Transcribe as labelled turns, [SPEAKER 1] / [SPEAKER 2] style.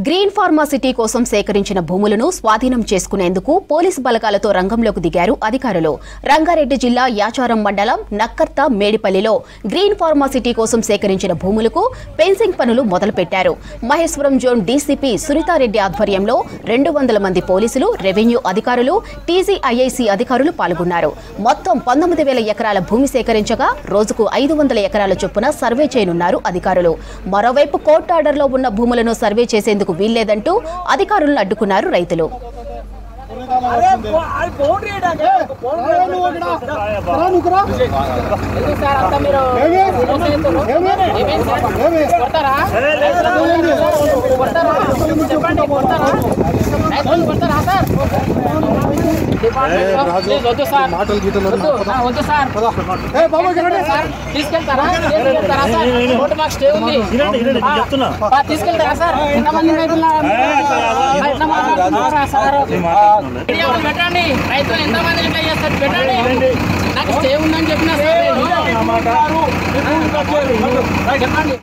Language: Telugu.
[SPEAKER 1] గ్రీన్ ఫార్మాసిటీ కోసం సేకరించిన భూములను స్వాధీనం చేసుకునేందుకు పోలీసు బలగాలతో రంగంలోకి దిగారు అధికారులు. రంగారెడ్డి జిల్లా యాచారం మండలం నక్కర్త మేడిపల్లిలో గ్రీన్ ఫార్మాసిటీ కోసం సేకరించిన భూములకు ఫెన్సింగ్ పనులు మొదలుపెట్టారు. మహేశ్వరం జోన్ డీసీపీ సునీతారెడ్డి ఆధ్వర్యంలో 200 మంది పోలీసులు, రెవెన్యూ అధికారులు, టీజీఐఐసీ అధికారులు పాల్గొన్నారు. మొత్తం 19,000 ఎకరాల భూమి సేకరించగా రోజుకు 500 ఎకరాల చొప్పున సర్వే చేయనున్నారు అధికారులు. మరోవైపు కోర్టు ఆర్డర్లో ఉన్న భూములను సర్వే చేసేందుకు వీల్లేదంటూ అధికారులను అడ్డుకున్నారు రైతులు.
[SPEAKER 2] పెట్టండి రైతులు ఎంతమంది ఎట్లా చేస్తారు పెట్టండి నాకు స్టే ఉందని చెప్పినా సార్ చెప్పండి.